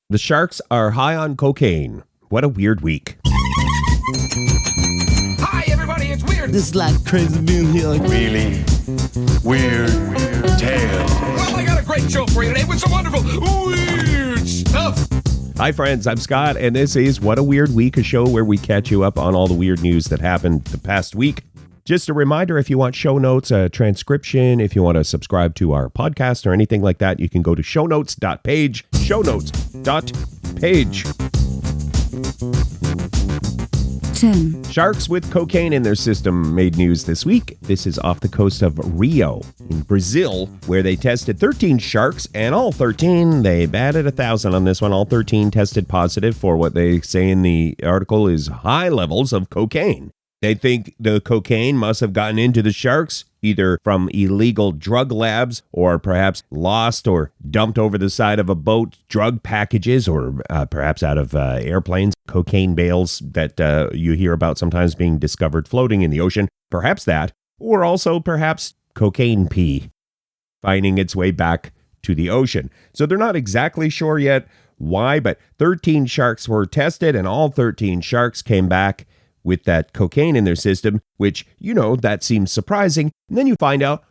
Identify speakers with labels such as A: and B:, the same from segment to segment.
A: The sharks are high on cocaine. What a weird week.
B: Hi, everybody, it's Weird.
C: This is like crazy being here.
D: Really weird tales.
B: Well, I got a great show for you today with some wonderful weird stuff.
A: Hi, friends. I'm Scott, and this is What a Weird Week, a show where we catch you up on all the weird news that happened the past week. Just a reminder, if you want show notes, a transcription, if you want to subscribe to our podcast or anything like that, you can go to shownotes.page, shownotes.page.
E: 10.
A: Sharks with cocaine in their system made news this week. This is off the coast of Rio in Brazil, where they tested 13 sharks, and all 13, they batted 1,000 on this one. All 13 tested positive for what they say in the article is high levels of cocaine. They think the cocaine must have gotten into the sharks, either from illegal drug labs or perhaps lost or dumped over the side of a boat, drug packages, or perhaps out of airplanes, cocaine bales that you hear about sometimes being discovered floating in the ocean. Perhaps that, or also perhaps cocaine pee finding its way back to the ocean. So they're not exactly sure yet why, but 13 sharks were tested and all 13 sharks came back with that cocaine in their system, which, that seems surprising. And then you find out,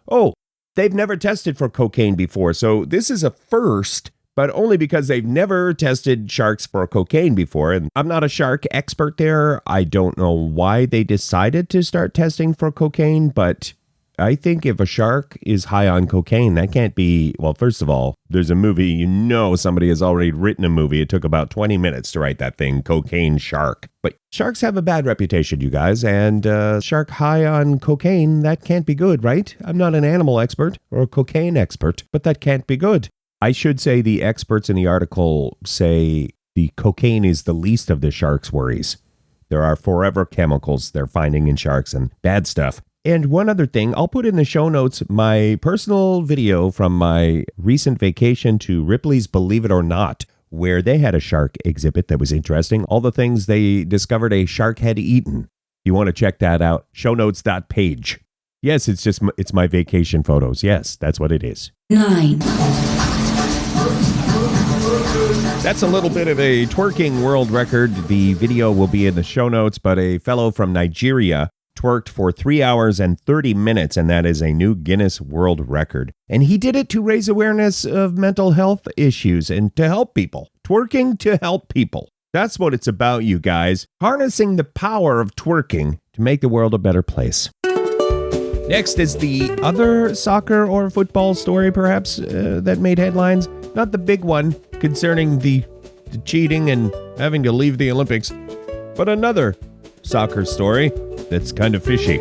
A: they've never tested for cocaine before. So this is a first, but only because they've never tested sharks for cocaine before. And I'm not a shark expert there. I don't know why they decided to start testing for cocaine, but I think if a shark is high on cocaine, that can't be, well, first of all, there's a movie, somebody has already written a movie. It took about 20 minutes to write that thing, Cocaine Shark. But sharks have a bad reputation, you guys, and shark high on cocaine, that can't be good, right? I'm not an animal expert or a cocaine expert, but that can't be good. I should say the experts in the article say the cocaine is the least of the shark's worries. There are forever chemicals they're finding in sharks and bad stuff. And one other thing, I'll put in the show notes my personal video from my recent vacation to Ripley's Believe It or Not, where they had a shark exhibit that was interesting. All the things they discovered a shark had eaten. You want to check that out, shownotes.page. Yes, it's my vacation photos. Yes, that's what it is.
E: 9.
A: That's a little bit of a twerking world record. The video will be in the show notes, but a fellow from Nigeria twerked for 3 hours and 30 minutes, and that is a new Guinness World Record. And he did it to raise awareness of mental health issues and to help people. Twerking to help people. That's what it's about, you guys. Harnessing the power of twerking to make the world a better place. Next is the other soccer or football story, perhaps, that made headlines. Not the big one concerning the cheating and having to leave the Olympics, but another soccer story that's kind of fishy.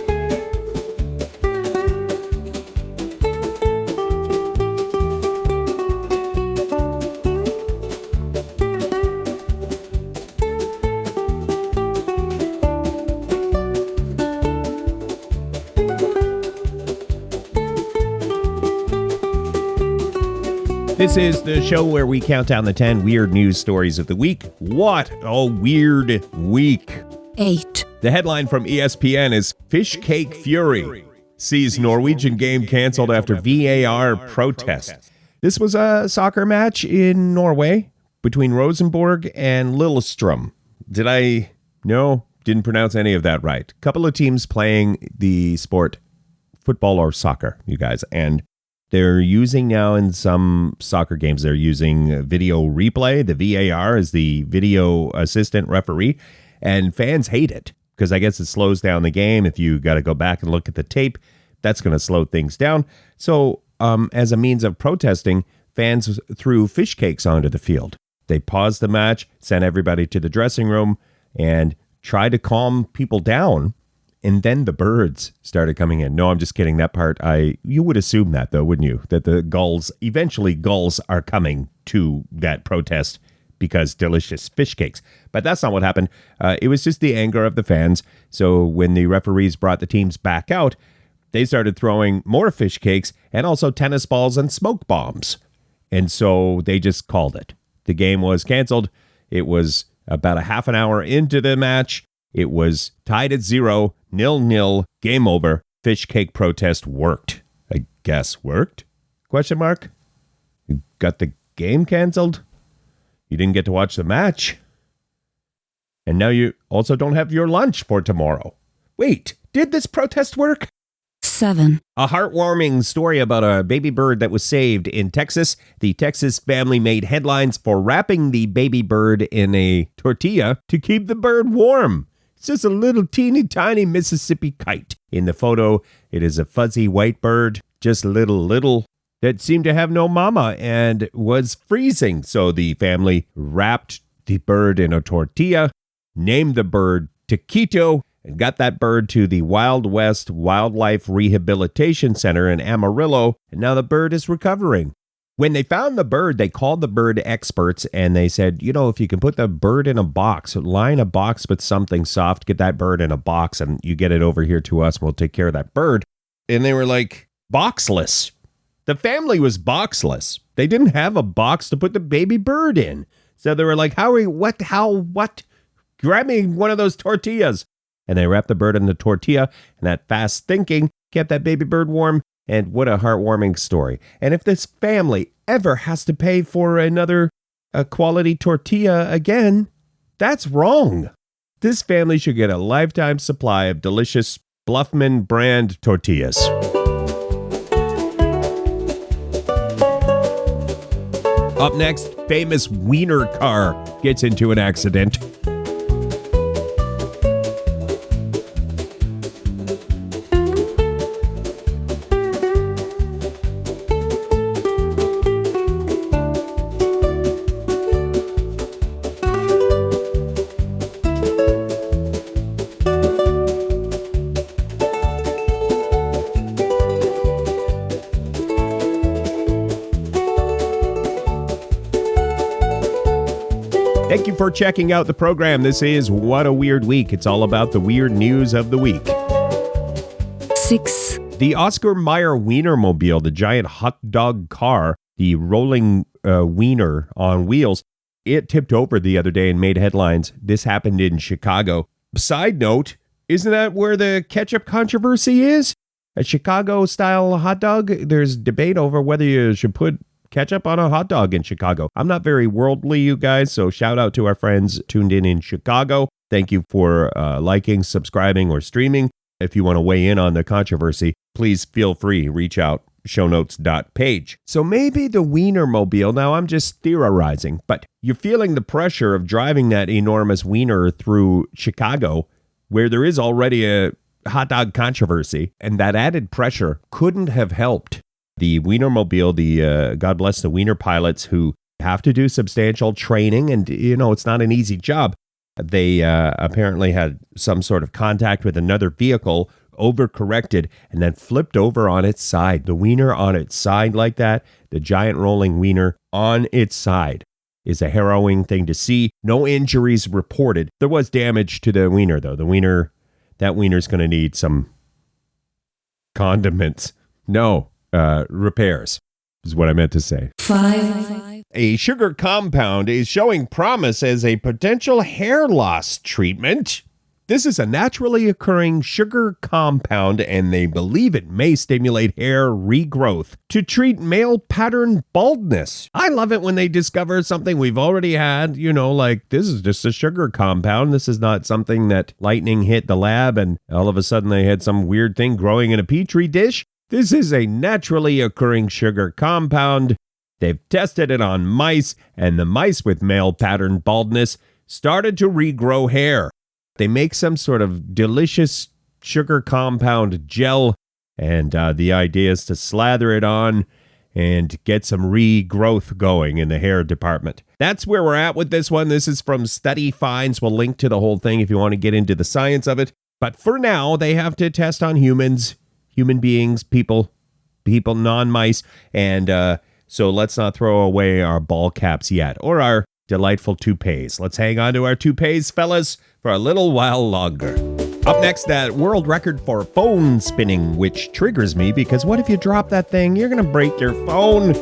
A: This is the show where we count down the 10 weird news stories of the week. What a weird week.
E: 8.
A: The headline from ESPN is Fish Cake Fury sees Norwegian game canceled after VAR protest. This was a soccer match in Norway between Rosenborg and Lillestrøm. Didn't pronounce any of that right. Couple of teams playing the sport, football or soccer, you guys. And they're using now in some soccer games, they're using video replay. The VAR is the video assistant referee. And fans hate it because I guess it slows down the game. If you got to go back and look at the tape, that's going to slow things down. So as a means of protesting, fans threw fish cakes onto the field. They paused the match, sent everybody to the dressing room, and tried to calm people down. And then the birds started coming in. No, I'm just kidding. That part, you would assume that, though, wouldn't you? That the gulls are coming to that protest because delicious fish cakes. But that's not what happened. It was just the anger of the fans. So when the referees brought the teams back out, they started throwing more fish cakes and also tennis balls and smoke bombs. And so they just called it. The game was canceled. It was about a half an hour into the match. It was tied at 0, 0-0, game over. Fish cake protest worked. I guess worked? Question mark? You got the game canceled? You didn't get to watch the match. And now you also don't have your lunch for tomorrow. Wait, did this protest work?
E: 7,
A: A heartwarming story about a baby bird that was saved in Texas. The Texas family made headlines for wrapping the baby bird in a tortilla to keep the bird warm. It's just a little teeny tiny Mississippi kite. In the photo, it is a fuzzy white bird, just little, that seemed to have no mama and was freezing. So the family wrapped the bird in a tortilla, named the bird Taquito, and got that bird to the Wild West Wildlife Rehabilitation Center in Amarillo, and now the bird is recovering. When they found the bird, they called the bird experts, and they said, if you can put the bird in a box, line a box with something soft, get that bird in a box, and you get it over here to us, and we'll take care of that bird. And they were like, boxless. The family was boxless. They didn't have a box to put the baby bird in. So they were like, what? Grab me one of those tortillas. And they wrapped the bird in the tortilla, and that fast thinking kept that baby bird warm. And what a heartwarming story. And if this family ever has to pay for another quality tortilla again, that's wrong. This family should get a lifetime supply of delicious Bluffman brand tortillas. Up next, famous wiener car gets into an accident. Thank you for checking out the program. This is What a Weird Week. It's all about the weird news of the week.
E: 6,
A: The Oscar Mayer Wienermobile, the giant hot dog car, the rolling wiener on wheels, it tipped over the other day and made headlines. This happened in Chicago. Side note, isn't that where the ketchup controversy is? A Chicago-style hot dog? There's debate over whether you should put ketchup on a hot dog in Chicago. I'm not very worldly, you guys, so shout out to our friends tuned in Chicago. Thank you for liking, subscribing, or streaming. If you want to weigh in on the controversy, please feel free. Reach out, shownotes.page. So maybe the Wienermobile, now I'm just theorizing, but you're feeling the pressure of driving that enormous wiener through Chicago, where there is already a hot dog controversy, and that added pressure couldn't have helped the Wienermobile, the God bless the wiener pilots who have to do substantial training, and it's not an easy job. They apparently had some sort of contact with another vehicle, overcorrected, and then flipped over on its side. The wiener on its side like that, the giant rolling wiener on its side, is a harrowing thing to see. No injuries reported. There was damage to the wiener, though. That wiener's going to need some condiments. No. Repairs is what I meant to say.
E: 5,
A: A sugar compound is showing promise as a potential hair loss treatment. This is a naturally occurring sugar compound, and they believe it may stimulate hair regrowth to treat male pattern baldness. I love it when they discover something we've already had, like this is just a sugar compound. This is not something that lightning hit the lab and all of a sudden they had some weird thing growing in a petri dish. This is a naturally occurring sugar compound. They've tested it on mice, and the mice with male pattern baldness started to regrow hair. They make some sort of delicious sugar compound gel, and the idea is to slather it on and get some regrowth going in the hair department. That's where we're at with this one. This is from Study Finds. We'll link to the whole thing if you want to get into the science of it. But for now, they have to test on humans. Human beings, people, non-mice. And so let's not throw away our ball caps yet, or our delightful toupees. Let's hang on to our toupees, fellas, for a little while longer. Up next, that world record for phone spinning, which triggers me because what if you drop that thing? You're going to break your phone.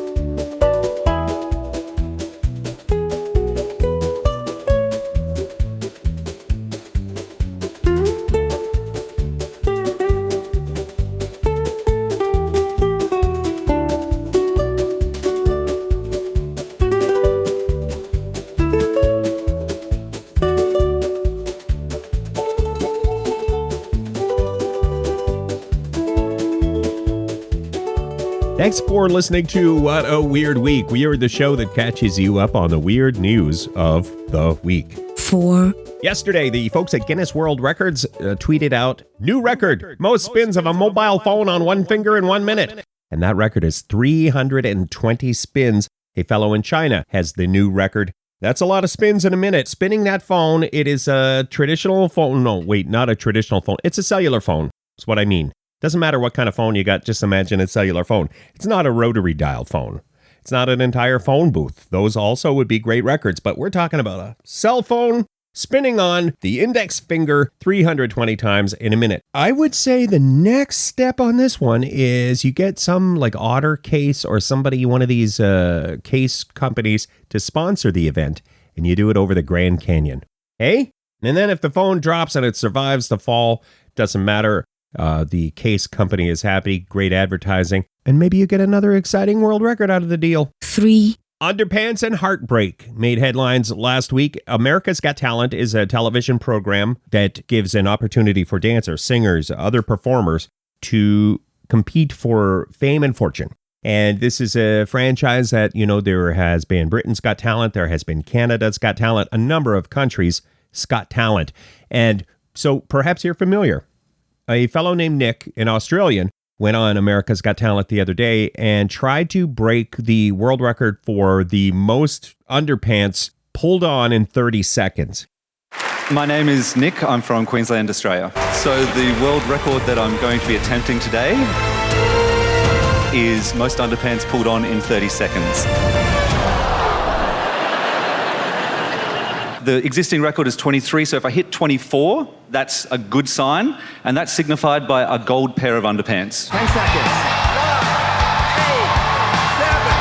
A: Thanks for listening to What a Weird Week. We are the show that catches you up on the weird news of the week.
E: 4,
A: Yesterday, the folks at Guinness World Records tweeted out, new record, most spins of a mobile phone on one finger in 1 minute. And that record is 320 spins. A fellow in China has the new record. That's a lot of spins in a minute. Spinning that phone, it is a traditional phone. No, wait, not a traditional phone. It's a cellular phone. That's what I mean. Doesn't matter what kind of phone you got, just imagine a cellular phone. It's not a rotary dial phone. It's not an entire phone booth. Those also would be great records, but we're talking about a cell phone spinning on the index finger 320 times in a minute. I would say the next step on this one is you get some like Otter Case or somebody, one of these case companies to sponsor the event, and you do it over the Grand Canyon. Hey? And then if the phone drops and it survives the fall, doesn't matter. The case company is happy, great advertising, and maybe you get another exciting world record out of the deal.
E: 3,
A: Underpants and Heartbreak made headlines last week. America's Got Talent is a television program that gives an opportunity for dancers, singers, other performers to compete for fame and fortune. And this is a franchise that, there has been Britain's Got Talent, there has been Canada's Got Talent, a number of countries' Got Talent. And so perhaps you're familiar. A fellow named Nick, an Australian, went on America's Got Talent the other day and tried to break the world record for the most underpants pulled on in 30 seconds.
C: My name is Nick. I'm from Queensland, Australia. So the world record that I'm going to be attempting today is most underpants pulled on in 30 seconds. The existing record is 23, so if I hit 24, that's a good sign, and that's signified by a gold pair of underpants.
B: 10 seconds. 5, 6, 7,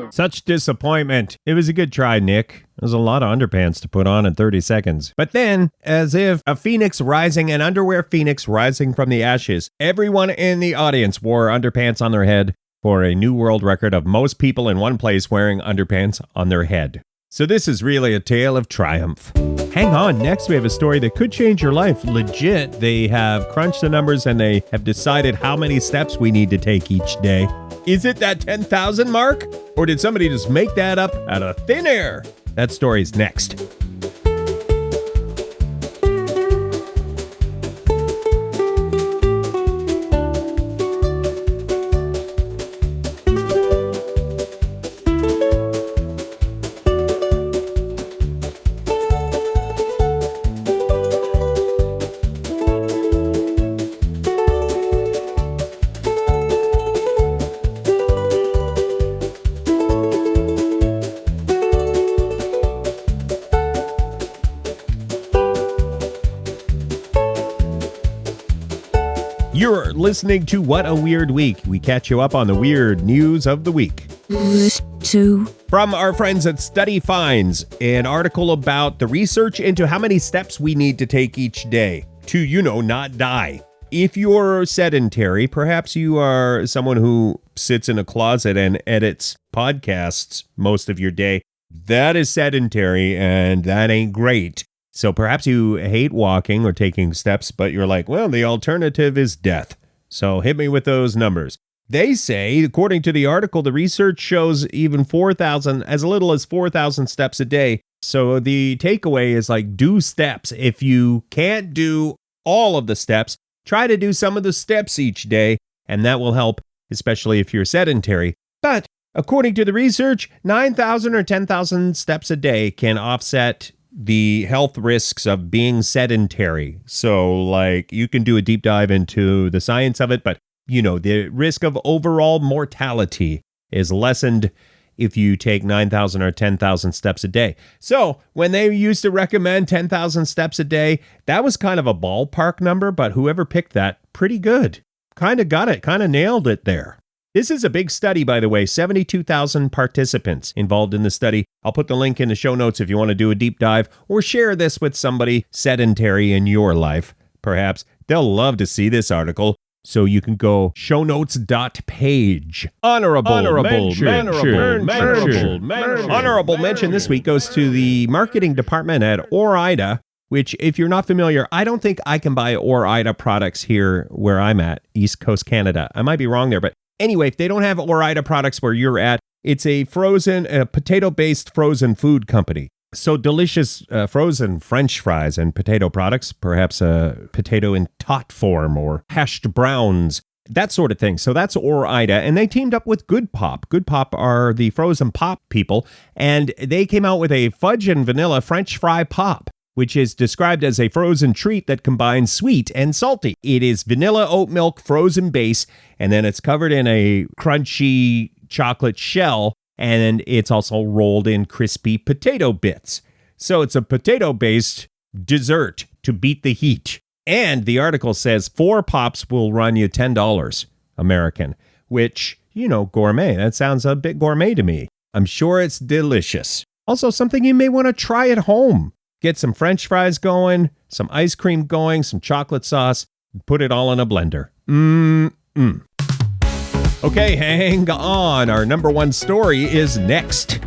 B: 6.
A: Such disappointment. It was a good try, Nick. There's a lot of underpants to put on in 30 seconds. But then, as if a phoenix rising, an underwear phoenix rising from the ashes, everyone in the audience wore underpants on their head for a new world record of most people in one place wearing underpants on their head. So this is really a tale of triumph. Hang on, next we have a story that could change your life. Legit, they have crunched the numbers and they have decided how many steps we need to take each day. Is it that 10,000 mark? Or did somebody just make that up out of thin air? That story's next. You're listening to What a Weird Week. We catch you up on the weird news of the week.
E: 2,
A: From our friends at Study Finds, an article about the research into how many steps we need to take each day to, not die. If you're sedentary, perhaps you are someone who sits in a closet and edits podcasts most of your day. That is sedentary and that ain't great. So perhaps you hate walking or taking steps, but you're like, well, the alternative is death. So hit me with those numbers. They say, according to the article, the research shows even 4,000, as little as 4,000 steps a day. So the takeaway is like, do steps. If you can't do all of the steps, try to do some of the steps each day, and that will help, especially if you're sedentary. But according to the research, 9,000 or 10,000 steps a day can offset the health risks of being sedentary. So you can do a deep dive into the science of it, but the risk of overall mortality is lessened if you take 9,000 or 10,000 steps a day. So when they used to recommend 10,000 steps a day, that was kind of a ballpark number, but whoever picked that, pretty good. Kind of got it, kind of nailed it there. This is a big study, by the way, 72,000 participants involved in the study. I'll put the link in the show notes if you want to do a deep dive or share this with somebody sedentary in your life. Perhaps they'll love to see this article. So you can go shownotes.page. Honorable mention this week goes to the marketing department at Ore-Ida, which, if you're not familiar, I don't think I can buy Ore-Ida products here where I'm at, East Coast Canada. I might be wrong there, but anyway, if they don't have Ore-Ida products where you're at, it's a potato-based frozen food company. So delicious frozen French fries and potato products, perhaps a potato in tot form or hashed browns, that sort of thing. So that's Ore-Ida, and they teamed up with Good Pop. Good Pop are the frozen pop people, and they came out with a fudge and vanilla French fry pop, which is described as a frozen treat that combines sweet and salty. It is vanilla oat milk frozen base, and then it's covered in a crunchy chocolate shell, and it's also rolled in crispy potato bits. So it's a potato-based dessert to beat the heat. And the article says 4 pops will run you $10 American, which, gourmet. That sounds a bit gourmet to me. I'm sure it's delicious. Also, something you may want to try at home. Get some French fries going, some ice cream going, some chocolate sauce, put it all in a blender. Okay, hang on. Our number one story is next.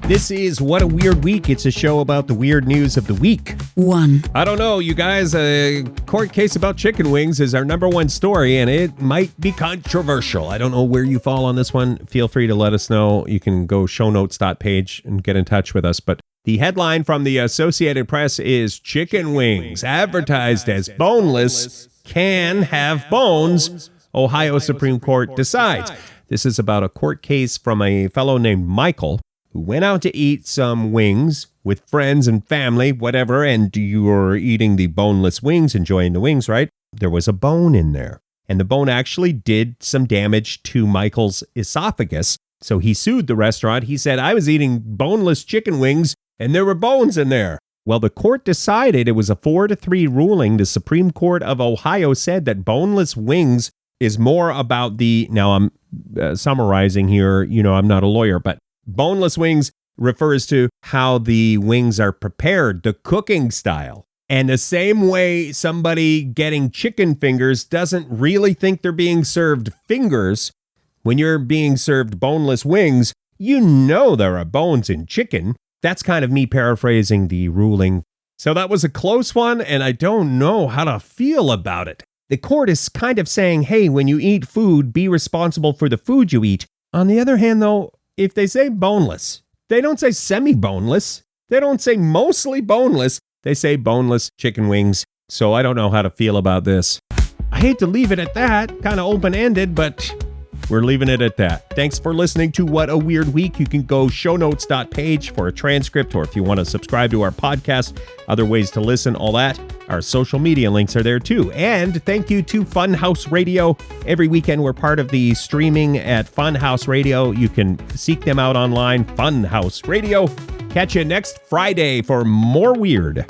A: This is What a Weird Week. It's a show about the weird news of the week.
E: 1.
A: I don't know, you guys. A court case about chicken wings is our number one story, and it might be controversial. I don't know where you fall on this one. Feel free to let us know. You can go shownotes.page and get in touch with us. But the headline from the Associated Press is Chicken Wings Advertised as Boneless Can Have Bones. Ohio Supreme Court decides. This is about a court case from a fellow named Michael, who went out to eat some wings with friends and family, whatever, and you're eating the boneless wings, enjoying the wings, right? There was a bone in there, and the bone actually did some damage to Michael's esophagus, so he sued the restaurant. He said, I was eating boneless chicken wings, and there were bones in there. Well, the court decided it was a 4-3 ruling. The Supreme Court of Ohio said that boneless wings is more about now I'm summarizing here, I'm not a lawyer, but boneless wings refers to how the wings are prepared, the cooking style. And the same way somebody getting chicken fingers doesn't really think they're being served fingers, when you're being served boneless wings, there are bones in chicken. That's kind of me paraphrasing the ruling. So that was a close one, and I don't know how to feel about it. The court is kind of saying, hey, when you eat food, be responsible for the food you eat. On the other hand, though, if they say boneless, they don't say semi-boneless. They don't say mostly boneless. They say boneless chicken wings. So I don't know how to feel about this. I hate to leave it at that, kind of open-ended, but we're leaving it at that. Thanks for listening to What a Weird Week. You can go shownotes.page for a transcript, or if you want to subscribe to our podcast, other ways to listen, all that. Our social media links are there too. And thank you to Funhouse Radio. Every weekend we're part of the streaming at Funhouse Radio. You can seek them out online, Funhouse Radio. Catch you next Friday for more weird.